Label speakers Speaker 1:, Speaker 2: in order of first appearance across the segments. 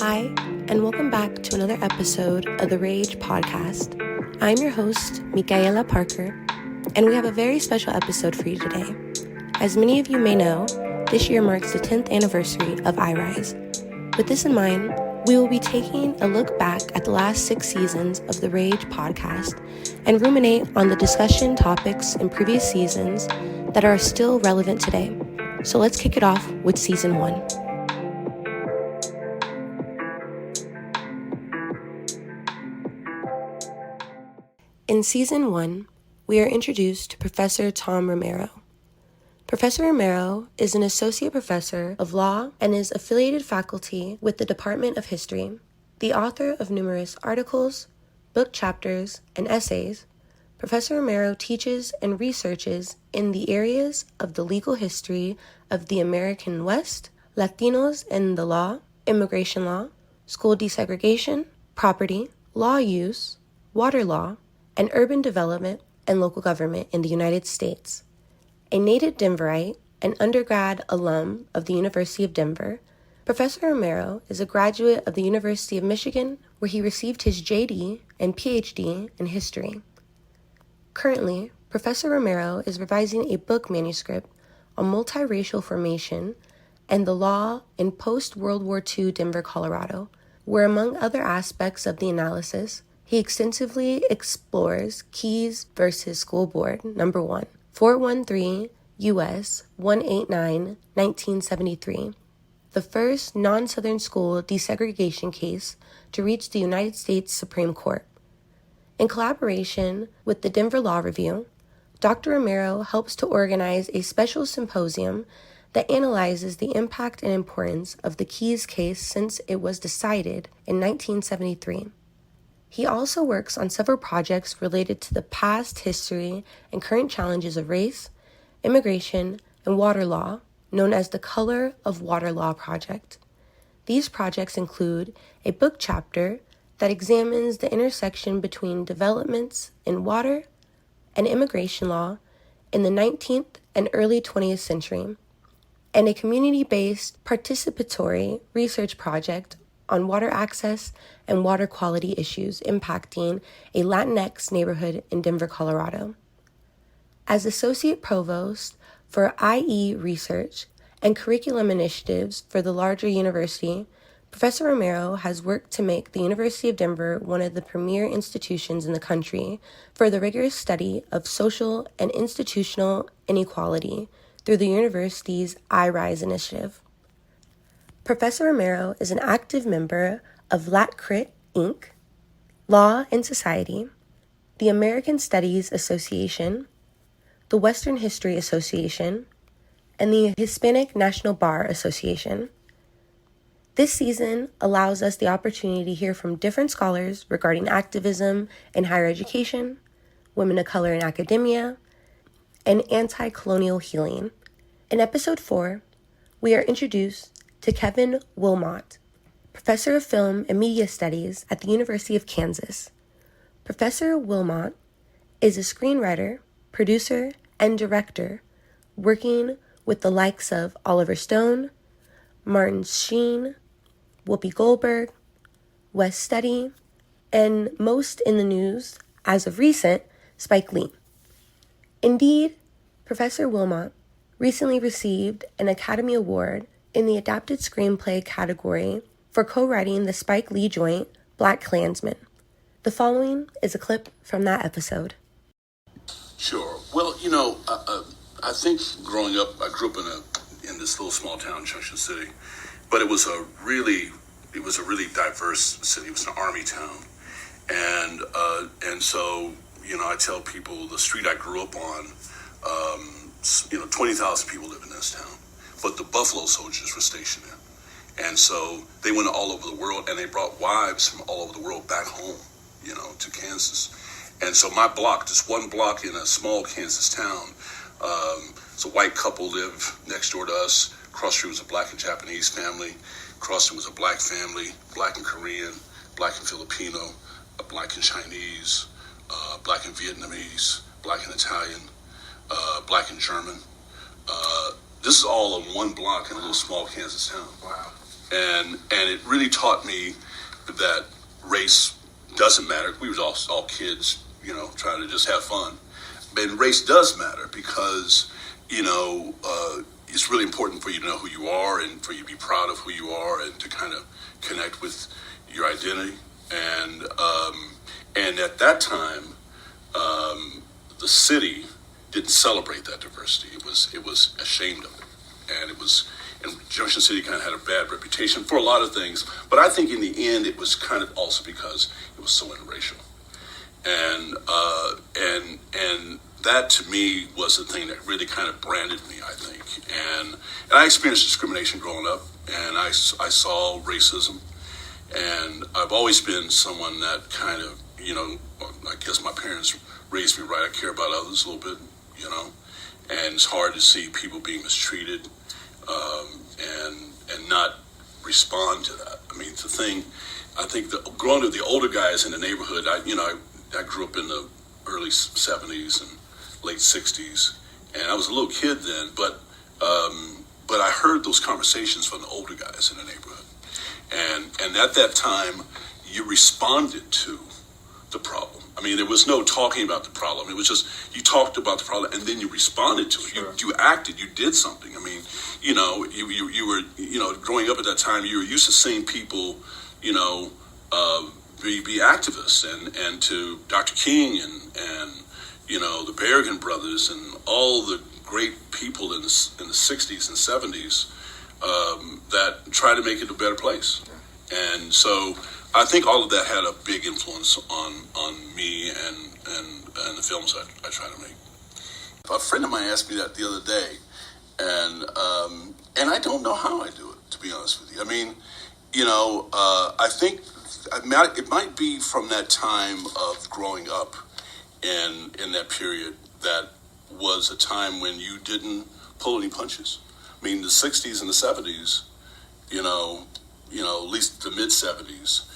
Speaker 1: Hi, and welcome back to another episode of the R.A.G.E podcast. I'm your host, Micaela Parker, and we have a very special episode for you today. As many of you may know, this year marks the 10th anniversary of IRISE. With this in mind, we will be taking a look back at the last 6 seasons of the R.A.G.E podcast and ruminate on the discussion topics in previous seasons that are still relevant today. So let's kick it off with Season 1. In Season 1, we are introduced to Professor Tom Romero. Professor Romero is an associate professor of law and is affiliated faculty with the Department of History. The author of numerous articles, book chapters, and essays, Professor Romero teaches and researches in the areas of the legal history of the American West, Latinos and the law, immigration law, school desegregation, property, law use, water law, and urban development and local government in the United States. A native Denverite and undergrad alum of the University of Denver, Professor Romero is a graduate of the University of Michigan, where he received his JD and PhD in history. Currently, Professor Romero is revising a book manuscript on multiracial formation and the law in post-World War II Denver, Colorado, where, among other aspects of the analysis, he extensively explores Keys versus School Board Number 1, 413 U.S. 189, 1973, the first non-Southern school desegregation case to reach the United States Supreme Court. In collaboration with the Denver Law Review, Dr. Romero helps to organize a special symposium that analyzes the impact and importance of the Keys case since it was decided in 1973. He also works on several projects related to the past history and current challenges of race, immigration, and water law, known as the Color of Water Law Project. These projects include a book chapter that examines the intersection between developments in water and immigration law in the 19th and early 20th century, and a community-based participatory research project on water access and water quality issues impacting a Latinx neighborhood in Denver, Colorado. As Associate Provost for IE Research and Curriculum Initiatives for the larger university, Professor Romero has worked to make the University of Denver one of the premier institutions in the country for the rigorous study of social and institutional inequality through the university's IRISE initiative. Professor Romero is an active member of R.A.G.E, Inc., Law and Society, the American Studies Association, the Western History Association, and the Hispanic National Bar Association. This season allows us the opportunity to hear from different scholars regarding activism in higher education, women of color in academia, and anti-colonial healing. In Episode 4, we are introduced to Kevin Wilmot, Professor of Film and Media Studies at the University of Kansas. Professor Wilmot is a screenwriter, producer, and director working with the likes of Oliver Stone, Martin Sheen, Whoopi Goldberg, Wes Studi, and most in the news, as of recent, Spike Lee. Indeed, Professor Wilmot recently received an Academy Award in the Adapted Screenplay category for co-writing the Spike Lee joint, BlacKkKlansman. The following is a clip from that episode.
Speaker 2: Sure. Well, I think growing up, I grew up in this little small town, Junction City, but it was a really diverse city. It was an army town, and so I tell people the street I grew up on, 20,000 people live in this town, but the Buffalo Soldiers were stationed there, and so they went all over the world, and they brought wives from all over the world back home, to Kansas. And so my block, just one block in a small Kansas town, it's a white couple lived next door to us. Across the street was a black and Japanese family. Across the street was a black family, black and Korean, black and Filipino, black and Chinese, black and Vietnamese, black and Italian, black and German. This is all on one block in a little small Kansas town.
Speaker 3: Wow.
Speaker 2: and it really taught me that race doesn't matter. We were all kids, trying to just have fun. And race does matter because, it's really important for you to know who you are and for you to be proud of who you are and to kind of connect with your identity. And at that time, the city didn't celebrate that diversity. It was ashamed of it, and Junction City kind of had a bad reputation for a lot of things. But I think in the end, it was kind of also because it was so interracial, and that to me was the thing that really kind of branded me, I think. And I experienced discrimination growing up, and I saw racism, and I've always been someone that kind of, I guess my parents raised me right. I care about others a little bit, and it's hard to see people being mistreated, and not respond to that. I mean, the thing, I think growing up, the older guys in the neighborhood, I grew up in the early 70s and late 60s, and I was a little kid then, but I heard those conversations from the older guys in the neighborhood, and at that time, you responded to the problem. I mean, there was no talking about the problem. It was just you talked about the problem and then you responded to it. Sure. You acted. You did something. I mean, you were growing up at that time. You were used to seeing people, be activists and to Dr. King and the Berrigan brothers and all the great people in the 60s and 70s that tried to make it a better place. And so I think all of that had a big influence on me and the films I try to make. A friend of mine asked me that the other day, and I don't know how I do it, to be honest with you. I mean, I think it might be from that time of growing up in that period that was a time when you didn't pull any punches. I mean, the 60s and the 70s, at least the mid 70s,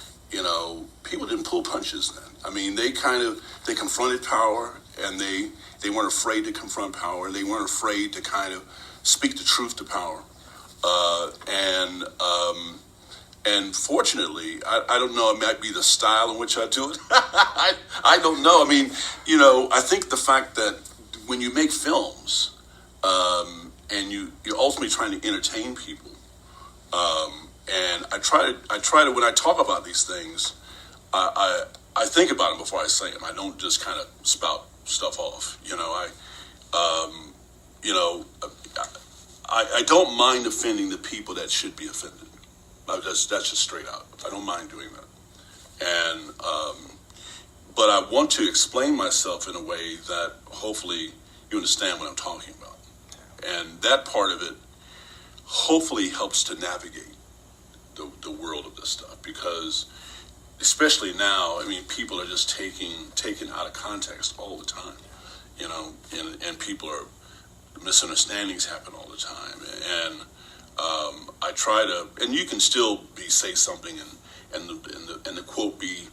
Speaker 2: people didn't pull punches then. I mean, they confronted power, and they weren't afraid to confront power. They weren't afraid to kind of speak the truth to power. And fortunately, I don't know, it might be the style in which I do it. I don't know. I mean, I think the fact that when you make films, and you're ultimately trying to entertain people, and I try to when I talk about these things, I think about them before I say them. I don't just kind of spout stuff off. I don't mind offending the people that should be offended. That's just straight out. I don't mind doing that. But I want to explain myself in a way that hopefully you understand what I'm talking about. And that part of it hopefully helps to navigate the world of this stuff, because especially now, I mean, people are just taken out of context all the time, and people are, misunderstandings happen all the time. And I try to, and you can still say something and the quote be,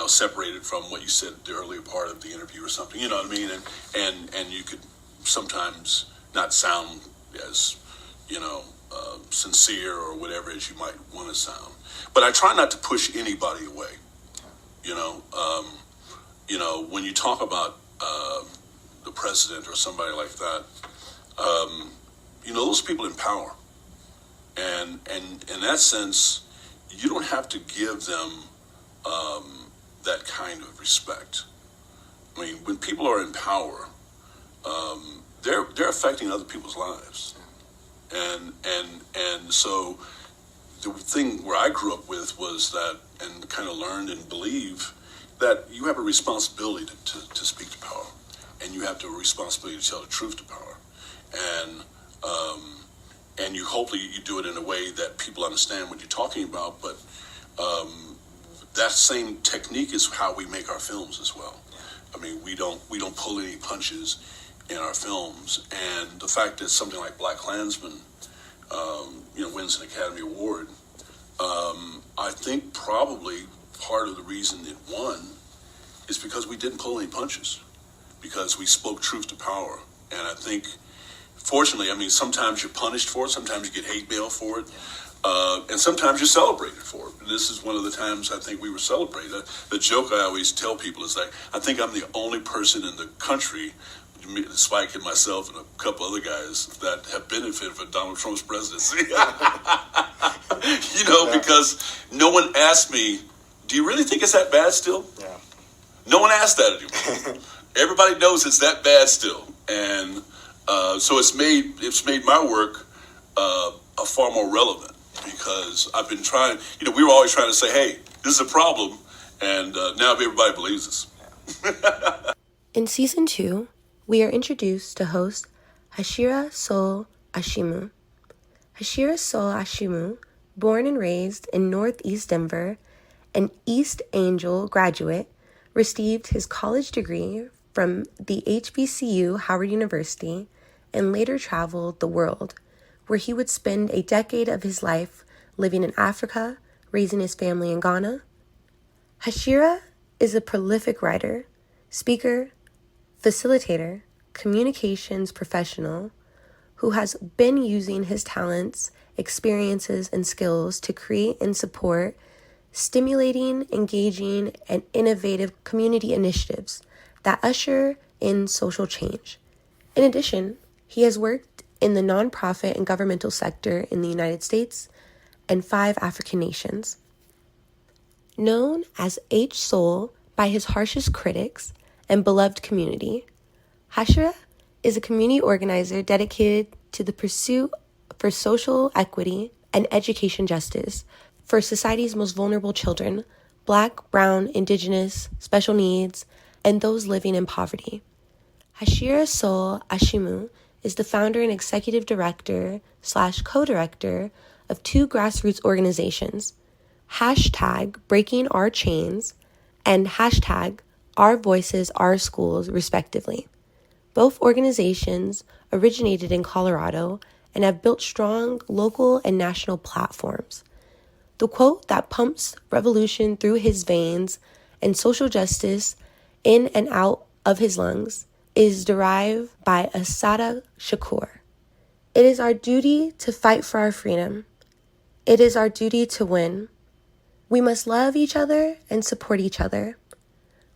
Speaker 2: separated from what you said the earlier part of the interview or something, you know what I mean? And you could sometimes not sound as, sincere or whatever as you might want to sound. But I try not to push anybody away. When you talk about the president or somebody like that, those people in power. And in that sense, you don't have to give them that kind of respect. I mean, when people are in power, they're affecting other people's lives, and so the thing where I grew up with was that, and kind of learned and believe that you have a responsibility to speak to power, and you have a responsibility to tell the truth to power, and you hopefully you do it in a way that people understand what you're talking about. But that same technique is how we make our films as well. I mean, we don't pull any punches in our films, and the fact that something like BlacKkKlansman, wins an Academy Award, I think probably part of the reason it won is because we didn't pull any punches, because we spoke truth to power. And I think, fortunately, I mean, sometimes you're punished for it, sometimes you get hate mail for it, And sometimes you're celebrated for it. This is one of the times I think we were celebrated. The joke I always tell people is like, I think I'm the only person in the country, Spike and myself and a couple other guys, that have benefited from Donald Trump's presidency. Because no one asked me, do you really think it's that bad still?
Speaker 3: Yeah.
Speaker 2: No one asked that anymore. Everybody knows it's that bad still. And so it's made my work far more relevant, because I've been trying, we were always trying to say, hey, this is a problem, and now everybody believes us.
Speaker 1: In Season 2, we are introduced to host Hashira Sol Ashimu. Hashira Sol Ashimu, born and raised in Northeast Denver, an East Angel graduate, received his college degree from the HBCU Howard University and later traveled the world, where he would spend a decade of his life living in Africa, raising his family in Ghana. Hashira is a prolific writer, speaker, facilitator, communications professional who has been using his talents, experiences, and skills to create and support stimulating, engaging, and innovative community initiatives that usher in social change. In addition, he has worked in the nonprofit and governmental sector in the United States and 5 African nations. Known as H-Soul by his harshest critics and beloved community, Hashira is a community organizer dedicated to the pursuit for social equity and education justice for society's most vulnerable children, Black, Brown, Indigenous, special needs, and those living in poverty. Hashira Sol Ashimu is the founder and executive director / co-director of 2 grassroots organizations, hashtag Breaking Our Chains and hashtag Our Voices, Our Schools, respectively. Both organizations originated in Colorado and have built strong local and national platforms. The quote that pumps revolution through his veins and social justice in and out of his lungs is derived by Assata Shakur. It is our duty to fight for our freedom. It is our duty to win. We must love each other and support each other.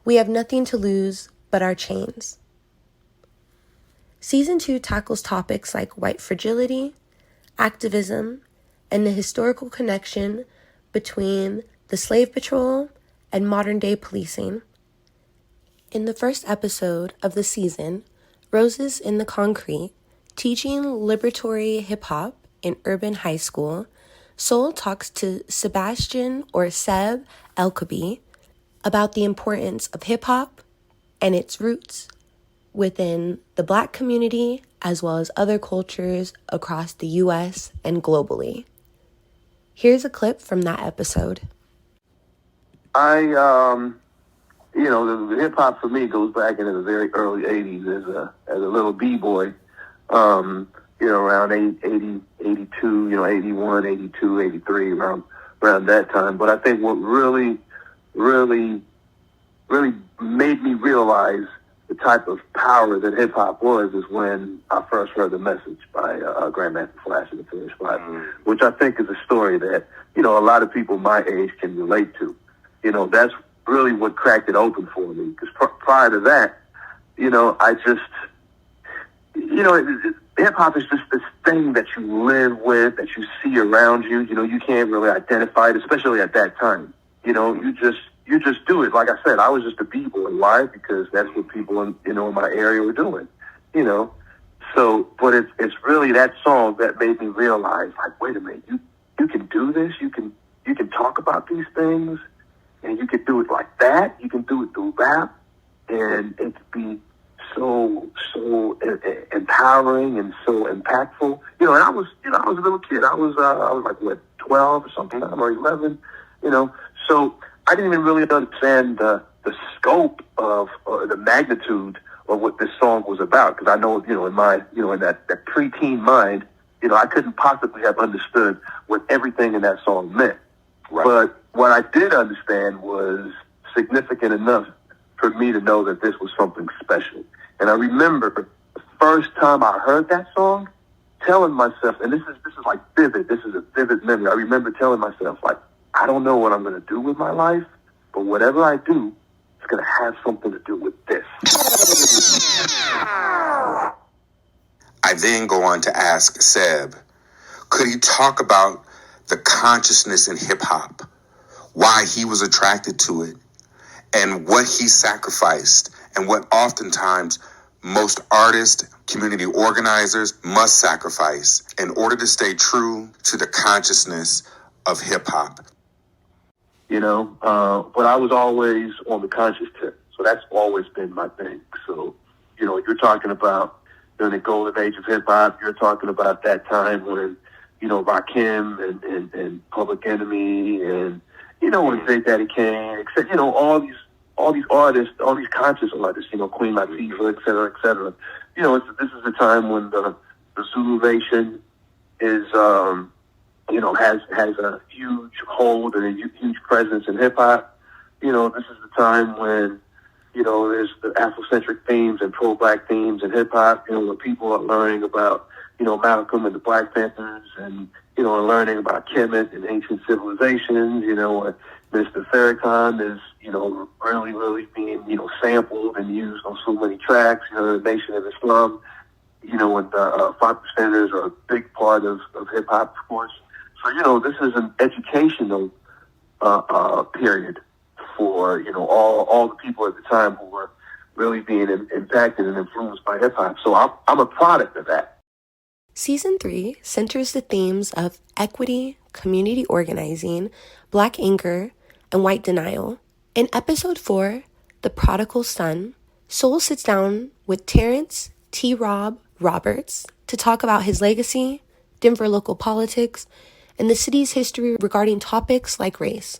Speaker 1: We have nothing to lose but our chains. Season 2 tackles topics like white fragility, activism, and the historical connection between the slave patrol and modern-day policing. In the first episode of the season, Roses in the Concrete, teaching liberatory hip-hop in urban high school, Soul talks to Sebastian or Seb Elkaby about the importance of hip-hop and its roots within the Black community as well as other cultures across the U.S. and globally. Here's a clip from that episode.
Speaker 4: The hip hop for me goes back into the very early 80s as a little b-boy, around 80, 82, 81, 82, 83, around that time. But I think what really made me realize the type of power that hip hop was is when I first heard The Message by Grandmaster Flash and the Furious Five, which I think is a story that, a lot of people my age can relate to. That's really what cracked it open for me. Because prior to that, I just, hip hop is just this thing that you live with, that you see around you. You can't really identify it, especially at that time. You just do it. Like I said, I was just a b-boy. Why? Because that's what people in my area were doing. So, but it's really that song that made me realize, like, wait a minute, you can do this. You can talk about these things. And you can do it like that. You can do it through rap, and it can be so empowering and so impactful. And I was a little kid. I was like 12 or something, or 11. So I didn't even really understand the scope of the magnitude of what this song was about. Because I know, in my, in that preteen mind, I couldn't possibly have understood what everything in that song meant. Right. But what I did understand was significant enough for me to know that this was something special. And I remember the first time I heard that song, telling myself, and this is like vivid. This is a vivid memory. I remember telling myself, like, I don't know what I'm going to do with my life, but whatever I do, it's going to have something to do with this.
Speaker 3: I then go on to ask Seb, could he talk about the consciousness in hip hop, why he was attracted to it, and what he sacrificed, and what oftentimes most artists, community organizers must sacrifice in order to stay true to the consciousness of hip hop.
Speaker 4: You know, but I was always on the conscious tip. So that's always been my thing. So, you know, you're talking about during the golden age of hip hop, you're talking about that time when, you know, R.A.G.E and Public Enemy and, you know, when Big Daddy Kane, except, you know, all these artists, all these conscious artists, you know, Queen Latifah, et cetera, et cetera. You know, this is the time when the Zulu Nation is, you know, has a huge hold and a huge presence in hip hop. You know, this is the time when, you know, there's the Afrocentric themes and pro-black themes in hip hop, you know, when people are learning about, you know, Malcolm and the Black Panthers and, you know, and learning about Kemet and ancient civilizations, you know, Mr. Farrakhan is, you know, really being, you know, sampled and used on so many tracks, you know, the Nation of Islam, you know, and 5%ers are a big part of hip hop, of course. So, you know, this is an educational period for, you know, all the people at the time who were really being impacted and influenced by hip hop. So I'm a product of that.
Speaker 1: Season 3 centers the themes of equity, community organizing, Black anger, and white denial. In episode 4, The Prodigal Son, Soul sits down with Terrence T. Rob Roberts to talk about his legacy, Denver local politics, and the city's history regarding topics like race.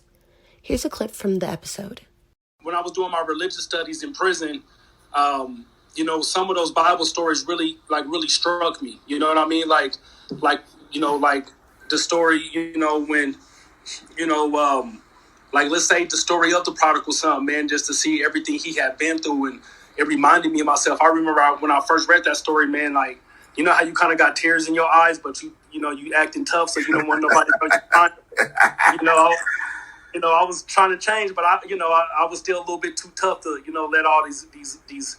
Speaker 1: Here's a clip from the episode.
Speaker 5: When I was doing my religious studies in prison, you know, some of those Bible stories really struck me. You know what I mean? Like, you know, like the story, you know, when, you know, like, let's say the story of the prodigal son, man, just to see everything he had been through. And it reminded me of myself. I remember when I first read that story, man, like, you know how you kind of got tears in your eyes, but you know, you acting tough, so you don't want nobody to know you know, I was trying to change, but I was still a little bit too tough to, you know, let all these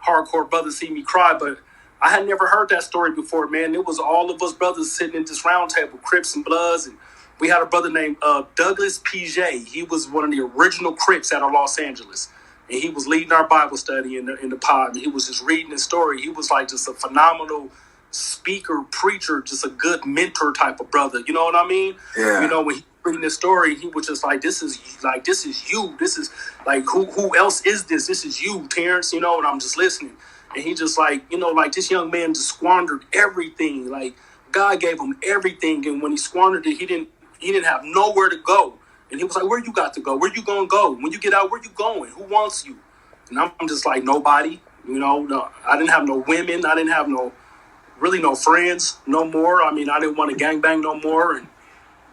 Speaker 5: hardcore brothers see me cry. But I had never heard that story before, man. It was all of us brothers sitting at this round table, Crips and Bloods, and we had a brother named Douglas P.J. He was one of the original Crips out of Los Angeles, and he was leading our Bible study in the pod. And he was just reading his story. He was like just a phenomenal speaker, preacher, just a good mentor type of brother. You know what I mean?
Speaker 3: Yeah.
Speaker 5: You know, when he reading this story, he was just like, this is you. This is like, who else is this? This is you, Terrence, you know, and I'm just listening. And he just like, you know, like this young man just squandered everything. Like God gave him everything. And when he squandered it, he didn't have nowhere to go. And he was like, where you got to go? Where you going to go? When you get out, where you going? Who wants you? And I'm just like, nobody, you know, no, I didn't have no women. I didn't have no friends no more. I mean, I didn't want to gangbang no more. And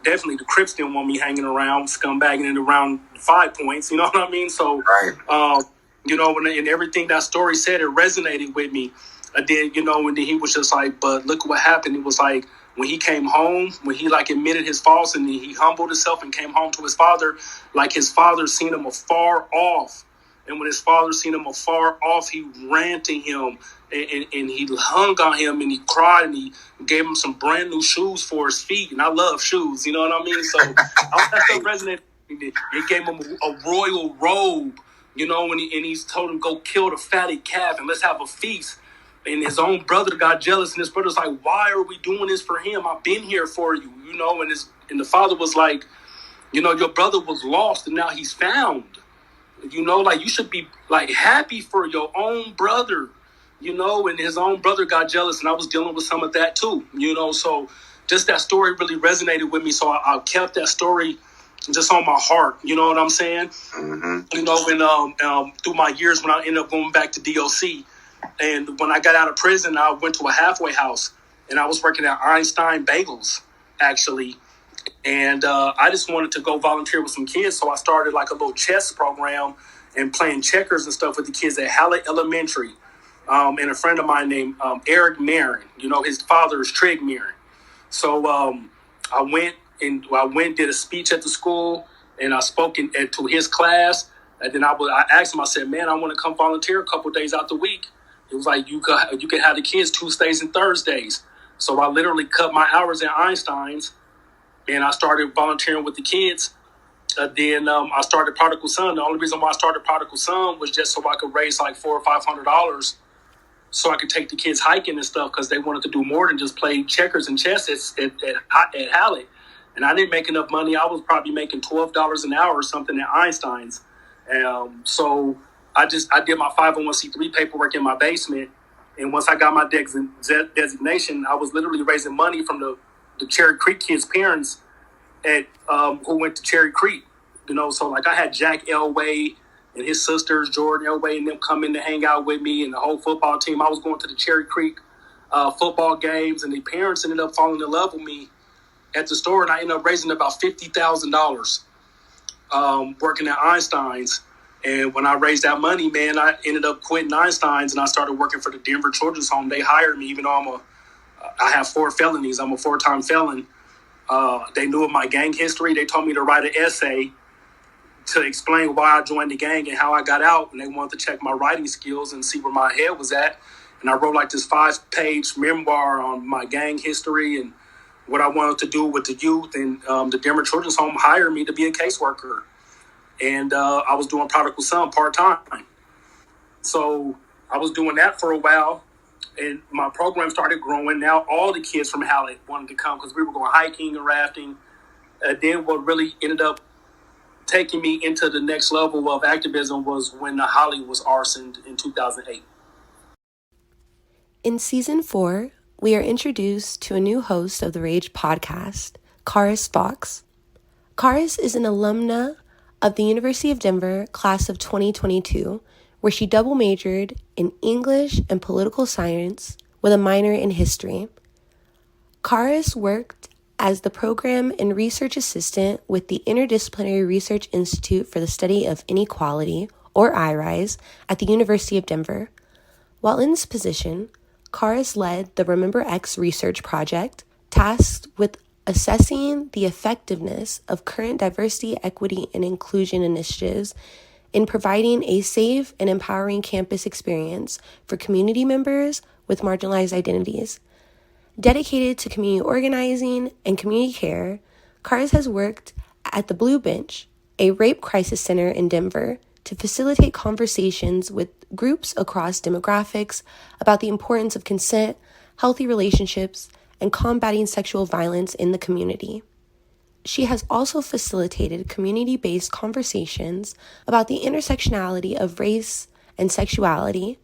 Speaker 5: definitely the Crips didn't want me hanging around, scumbagging it around 5 points. You know what I mean? So,
Speaker 3: right.
Speaker 5: You know, and everything that story said, it resonated with me. I did, you know, and then he was just like, but look what happened. It was like when he came home, when he like admitted his faults and he humbled himself and came home to his father, like his father seen him afar off. And when his father seen him afar off, he ran to him and he hung on him and he cried and he gave him some brand new shoes for his feet. And I love shoes, you know what I mean? So that stuff resonated. It gave him a royal robe, you know, and he told him, go kill the fatted calf and let's have a feast. And his own brother got jealous, and his brother's like, why are we doing this for him? I've been here for you, you know? And the father was like, you know, your brother was lost and now he's found. You know, like you should be like happy for your own brother, you know, and his own brother got jealous, and I was dealing with some of that too, you know. So just that story really resonated with me. So I kept that story just on my heart, you know what I'm saying? Mm-hmm. You know, and through my years when I ended up going back to DOC, and when I got out of prison, I went to a halfway house, and I was working at Einstein Bagels, actually. And I just wanted to go volunteer with some kids, so I started like a little chess program and playing checkers and stuff with the kids at Hallett Elementary. and a friend of mine named R.A.G.E. His father is R.A.G.E. Marin. So I went, did a speech at the school, and I spoke to his class. And then I asked him, I said, man, I want to come volunteer a couple days out the week. It was like, you could have the kids Tuesdays and Thursdays. So I literally cut my hours at Einstein's, and I started volunteering with the kids. Then I started Prodigal Son. The only reason why I started Prodigal Son was just so I could raise like $400 or $500 so I could take the kids hiking and stuff, because they wanted to do more than just play checkers and chess at Hallett. And I didn't make enough money. I was probably making $12 an hour or something at Einstein's. So I did my 501c3 paperwork in my basement. And once I got my designation, I was literally raising money from the Cherry Creek kids' parents who went to Cherry Creek. So like I had Jack Elway and his sisters, Jordan Elway, and them come in to hang out with me, and the whole football team. I was going to the Cherry Creek football games, and the parents ended up falling in love with me at the store, and I ended up raising about $50,000 working at Einstein's. And when I raised that money, man, I ended up quitting Einstein's, and I started working for the Denver Children's Home. They hired me, even though I have 4 felonies. I'm a 4-time felon. They knew of my gang history. They told me to write an essay to explain why I joined the gang and how I got out. And they wanted to check my writing skills and see where my head was at. And I wrote like this 5-page memoir on my gang history and what I wanted to do with the youth. And the Denver Children's Home hired me to be a caseworker. And I was doing Prodigal Son part-time. So I was doing that for a while. And my program started growing. Now all the kids from Hallett wanted to come because we were going hiking and rafting. Then what really ended up taking me into the next level of activism was when the Holly was arsoned in 2008.
Speaker 1: In Season 4, we are introduced to a new host of the R.A.G.E podcast, Karis Fox. Karis is an alumna of the University of Denver class of 2022, where she double majored in English and political science with a minor in history. Karis worked as the program and research assistant with the Interdisciplinary Research Institute for the Study of Inequality, or IRISE, at the University of Denver. While in this position, Karis led the Remember X research project, tasked with assessing the effectiveness of current diversity, equity, and inclusion initiatives in providing a safe and empowering campus experience for community members with marginalized identities. Dedicated to community organizing and community care, Karis has worked at the Blue Bench, a rape crisis center in Denver, to facilitate conversations with groups across demographics about the importance of consent, healthy relationships, and combating sexual violence in the community. She has also facilitated community-based conversations about the intersectionality of race and sexuality,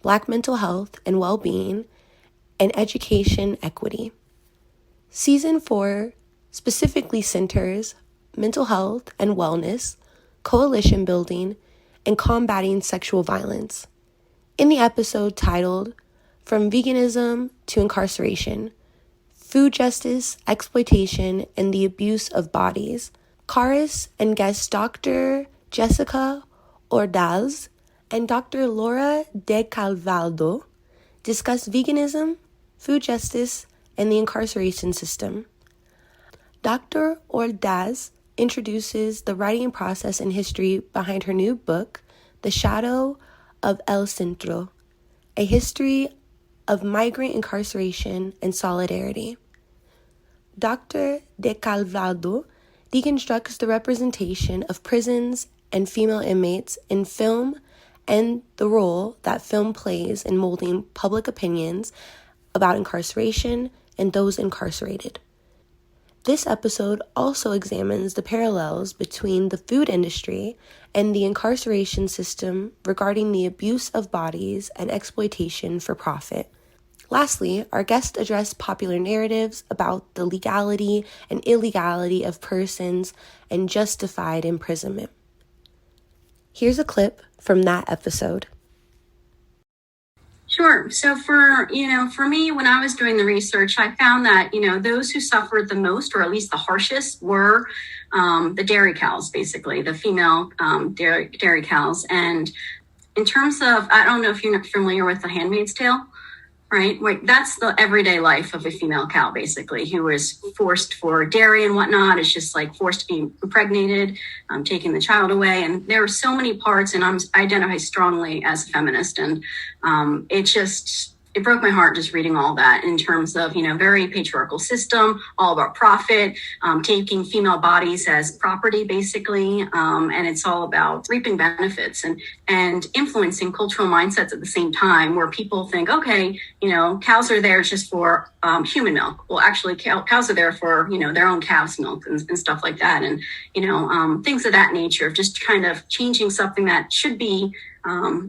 Speaker 1: Black mental health and well-being, and education equity. Season 4 specifically centers mental health and wellness, coalition building, and combating sexual violence. In the episode titled From Veganism to Incarceration, Food Justice, Exploitation, and the Abuse of Bodies, Karis and guest Dr. Jessica Ordaz and Dr. Laura De Calvaldo discuss veganism, food justice, and the incarceration system. Dr. Ordaz introduces the writing process and history behind her new book, The Shadow of El Centro, a history of migrant incarceration and solidarity. Dr. De Calvaldo deconstructs the representation of prisons and female inmates in film and the role that film plays in molding public opinions about incarceration and those incarcerated. This episode also examines the parallels between the food industry and the incarceration system regarding the abuse of bodies and exploitation for profit. Lastly, our guests address popular narratives about the legality and illegality of persons and justified imprisonment. Here's a clip from that episode.
Speaker 6: Sure. So for me, when I was doing the research, I found that, those who suffered the most, or at least the harshest, were the dairy cows, basically, the female dairy cows. And in terms of, I don't know if you're not familiar with The Handmaid's Tale, right? Like, that's the everyday life of a female cow, basically, who is forced for dairy and whatnot. It's just like forced to be impregnated, taking the child away. And there are so many parts, and I identify strongly as a feminist. And it broke my heart just reading all that, in terms of, very patriarchal system, all about profit, taking female bodies as property, basically. And it's all about reaping benefits and influencing cultural mindsets at the same time, where people think, okay, cows are there just for human milk. Well, actually, cows are there for, their own calves' milk and stuff like that. And, things of that nature, of just kind of changing something that should be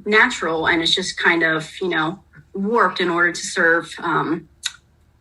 Speaker 6: natural, and it's just kind of, warped in order to serve the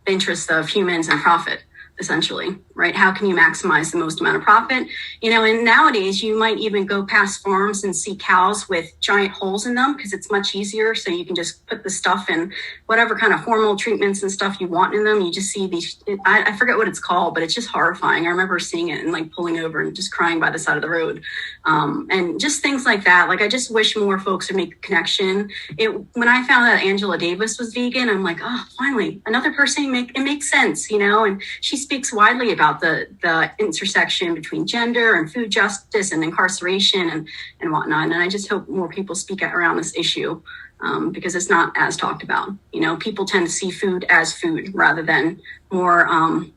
Speaker 6: interests of humans and profit, essentially, right? How can you maximize the most amount of profit? And nowadays you might even go past farms and see cows with giant holes in them, because it's much easier. So you can just put the stuff in whatever kind of hormonal treatments and stuff you want in them. You just see these, I forget what it's called, but it's just horrifying. I remember seeing it and like pulling over and just crying by the side of the road. And just things like that. Like, I just wish more folks would make a connection. When I found out Angela Davis was vegan, I'm like, oh, finally, another person, it makes sense, and she speaks widely about the intersection between gender and food justice and incarceration and whatnot. And I just hope more people speak out around this issue, because it's not as talked about. People tend to see food as food rather than more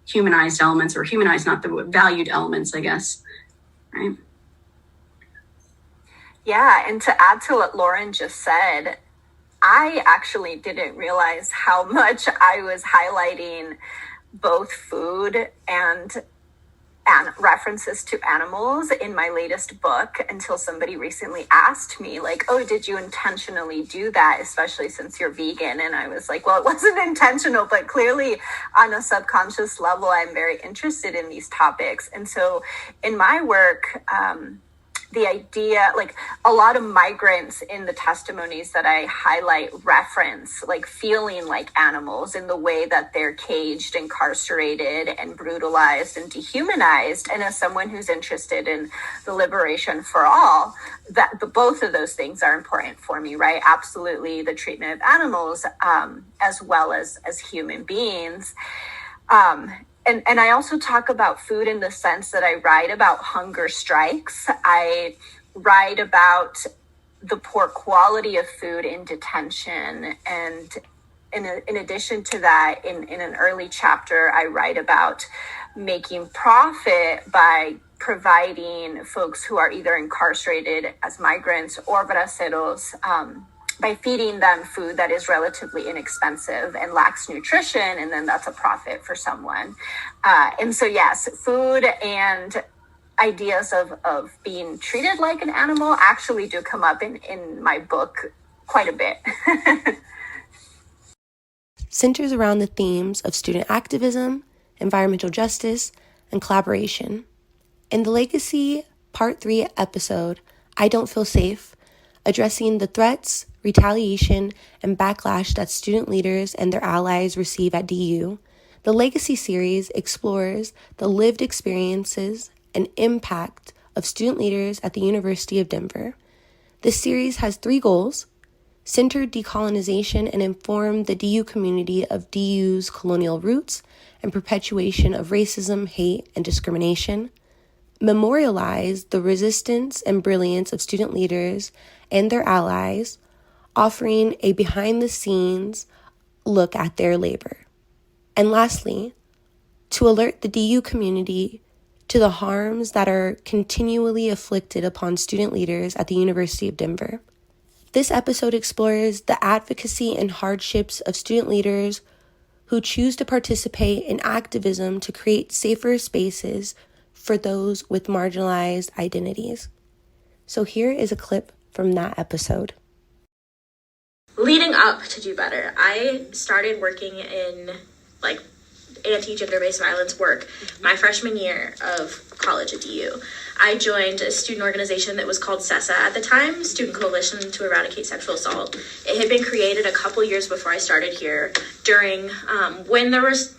Speaker 6: humanized elements, or humanized, not the valued elements, I guess. Right.
Speaker 7: Yeah, and to add to what Lauren just said, I actually didn't realize how much I was highlighting both food and references to animals in my latest book, until somebody recently asked me, like, oh, did you intentionally do that, especially since you're vegan? And I was like, well, it wasn't intentional, but clearly on a subconscious level, I'm very interested in these topics. And so in my work, the idea, like, a lot of migrants in the testimonies that I highlight reference, like, feeling like animals in the way that they're caged, incarcerated, and brutalized and dehumanized. And as someone who's interested in the liberation for all, that both of those things are important for me, right? Absolutely, the treatment of animals, as well as human beings. And I also talk about food in the sense that I write about hunger strikes. I write about the poor quality of food in detention. And in addition to that, in an early chapter, I write about making profit by providing folks who are either incarcerated as migrants or braceros, by feeding them food that is relatively inexpensive and lacks nutrition, and then that's a profit for someone. And so, yes, food and ideas of being treated like an animal actually do come up in my book quite a bit.
Speaker 1: Centers around the themes of student activism, environmental justice, and collaboration. In the Legacy Part 3 episode, I Don't Feel Safe, addressing the threats, retaliation, and backlash that student leaders and their allies receive at DU, the Legacy series explores the lived experiences and impact of student leaders at the University of Denver. This series has 3 goals: center decolonization and inform the DU community of DU's colonial roots and perpetuation of racism, hate, and discrimination; memorialize the resistance and brilliance of student leaders and their allies, offering a behind-the-scenes look at their labor; and lastly, to alert the DU community to the harms that are continually inflicted upon student leaders at the University of Denver. This episode explores the advocacy and hardships of student leaders who choose to participate in activism to create safer spaces for those with marginalized identities. So here is a clip from that episode.
Speaker 8: Leading up to Do Better, I started working in anti-gender-based violence work my freshman year of college at DU. I joined a student organization that was called SESA at the time, Student Coalition to Eradicate Sexual Assault. It had been created a couple years before I started here, during when there was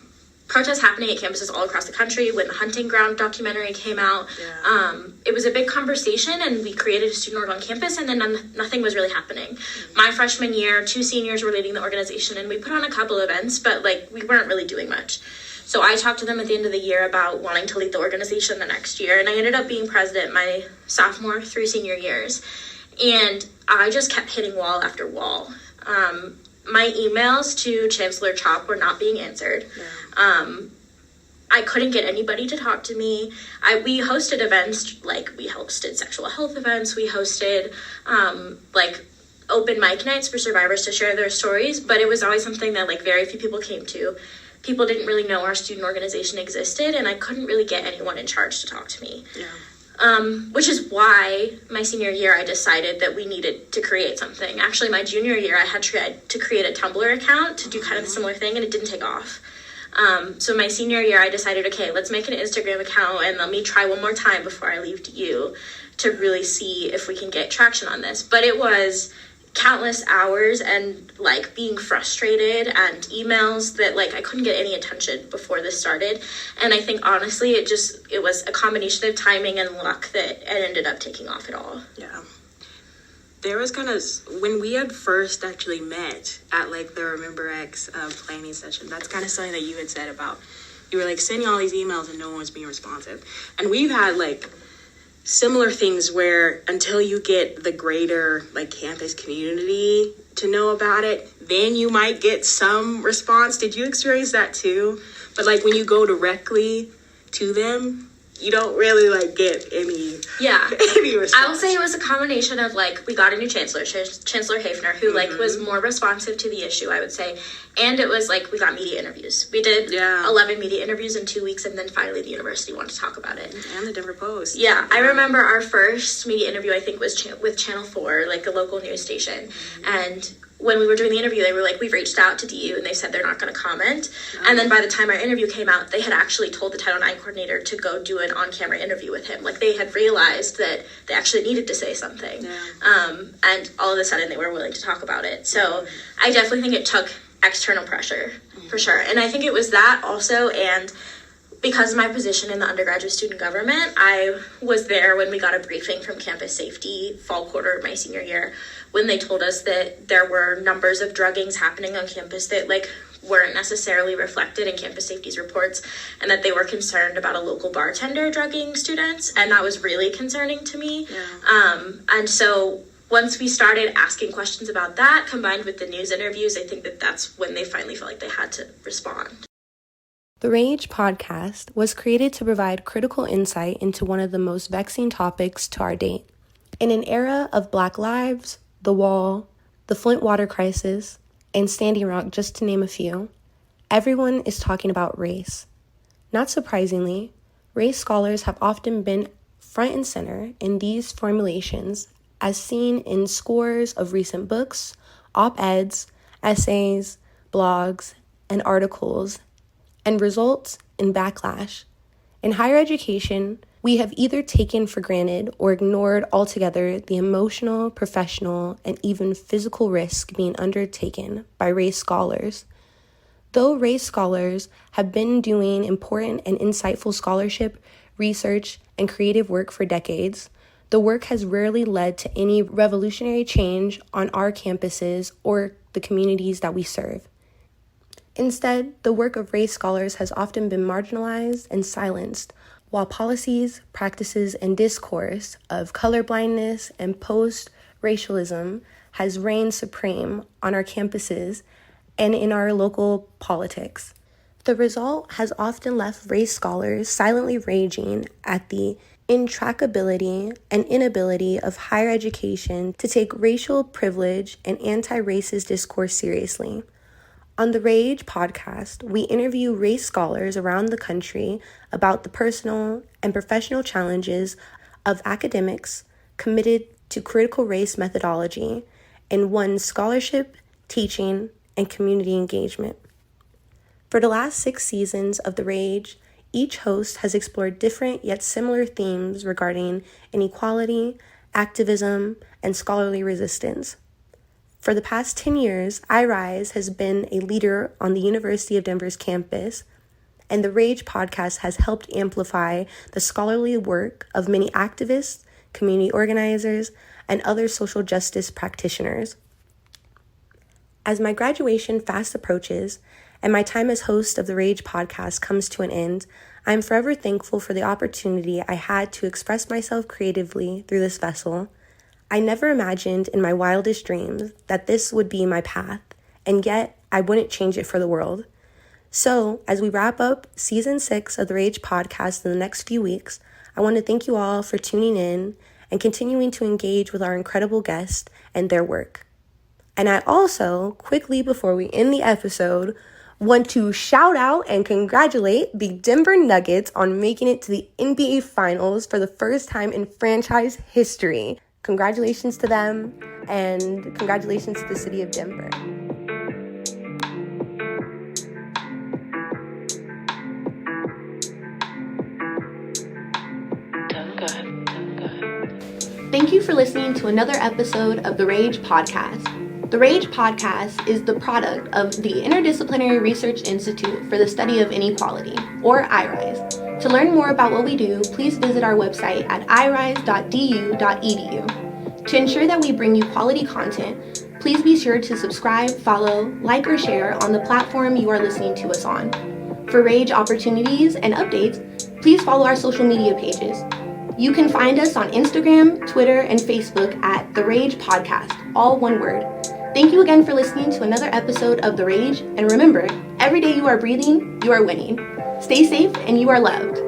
Speaker 8: protests happening at campuses all across the country. When the Hunting Ground documentary came out, it was a big conversation, and we created a student org on campus, and then nothing was really happening. My freshman year, 2 seniors were leading the organization, and we put on a couple events, but like we weren't really doing much. So I talked to them at the end of the year about wanting to lead the organization the next year, and I ended up being president my sophomore through senior years. And I just kept hitting wall after wall. My emails to Chancellor Chop were not being answered. I couldn't get anybody to talk to me. We hosted events, like we hosted sexual health events. We hosted like open mic nights for survivors to share their stories, but it was always something that like very few people came to. People didn't really know our student organization existed, and I couldn't really get anyone in charge to talk to me. Which is why my senior year I decided that we needed to create something. Actually, my junior year I had tried to create a Tumblr account to do kind of a similar thing, and it didn't take off. So my senior year I decided, okay, let's make an Instagram account and let me try one more time before I leave to you to really see if we can get traction on this. But it was countless hours and like being frustrated and emails that like I couldn't get any attention before this started. And I think honestly it was a combination of timing and luck that it ended up taking off at all.
Speaker 9: There was kind of, when we had first actually met at like the Remember X planning session, that's kind of something that you had said about, you were like sending all these emails and no one was being responsive. And we've had like similar things where until you get the greater like campus community to know about it, then you might get some response. Did you experience that too? But like when you go directly to them, you don't really like get any response.
Speaker 8: I will say it was a combination of like we got a new chancellor, Chancellor Hafner, who like was more responsive to the issue, I would say, and it was like we got media interviews. We did 11 media interviews in 2 weeks, and then finally the university wanted to talk about it.
Speaker 9: And the Denver Post.
Speaker 8: I remember our first media interview I think was with Channel 4, like a local news station, and when we were doing the interview, they were like, we've reached out to DU, and they said they're not going to comment. And then by the time our interview came out, they had actually told the Title IX coordinator to go do an on-camera interview with him. Like, they had realized that they actually needed to say something. And all of a sudden, they were willing to talk about it. So I definitely think it took external pressure, for sure. And I think it was that also, and because of my position in the undergraduate student government, I was there when we got a briefing from Campus Safety fall quarter of my senior year, when they told us that there were numbers of druggings happening on campus that like weren't necessarily reflected in Campus Safety's reports, and that they were concerned about a local bartender drugging students, and that was really concerning to me. And so once we started asking questions about that, combined with the news interviews, I think that that's when they finally felt like they had to respond.
Speaker 1: The R.A.G.E podcast was created to provide critical insight into one of the most vexing topics to our date. In an era of Black Lives, the Wall, the Flint water crisis, and Standing Rock, just to name a few, everyone is talking about race. Not surprisingly, race scholars have often been front and center in these formulations, as seen in scores of recent books, op-eds, essays, blogs, and articles, and results in backlash. In higher education, we have either taken for granted or ignored altogether the emotional, professional, and even physical risk being undertaken by race scholars. Though race scholars have been doing important and insightful scholarship, research, and creative work for decades, the work has rarely led to any revolutionary change on our campuses or the communities that we serve. Instead, the work of race scholars has often been marginalized and silenced, while policies, practices, and discourse of color-blindness and post-racialism has reigned supreme on our campuses and in our local politics. The result has often left race scholars silently raging at the intractability and inability of higher education to take racial privilege and anti-racist discourse seriously. On the R.A.G.E podcast, we interview race scholars around the country about the personal and professional challenges of academics committed to critical race methodology in one's scholarship, teaching, and community engagement. For the last 6 seasons of the R.A.G.E, each host has explored different yet similar themes regarding inequality, activism, and scholarly resistance. For the past 10 years, IRISE has been a leader on the University of Denver's campus, and the R.A.G.E podcast has helped amplify the scholarly work of many activists, community organizers, and other social justice practitioners. As my graduation fast approaches and my time as host of the R.A.G.E podcast comes to an end, I am forever thankful for the opportunity I had to express myself creatively through this vessel. I never imagined in my wildest dreams that this would be my path, and yet I wouldn't change it for the world. So, as we wrap up Season 6 of the R.A.G.E podcast in the next few weeks, I want to thank you all for tuning in and continuing to engage with our incredible guests and their work. And I also, quickly before we end the episode, want to shout out and congratulate the Denver Nuggets on making it to the NBA Finals for the first time in franchise history. Congratulations to them, and congratulations to the city of Denver. Thank you for listening to another episode of the R.A.G.E podcast. The R.A.G.E podcast is the product of the Interdisciplinary Research Institute for the Study of Inequality, or IRISE. To learn more about what we do, please visit our website at irise.du.edu. To ensure that we bring you quality content, please be sure to subscribe, follow, like, or share on the platform you are listening to us on. For R.A.G.E opportunities and updates, please follow our social media pages. You can find us on Instagram, Twitter, and Facebook at the R.A.G.E podcast, all one word. Thank you again for listening to another episode of the R.A.G.E, and remember, every day you are breathing, you are winning. Stay safe and you are loved.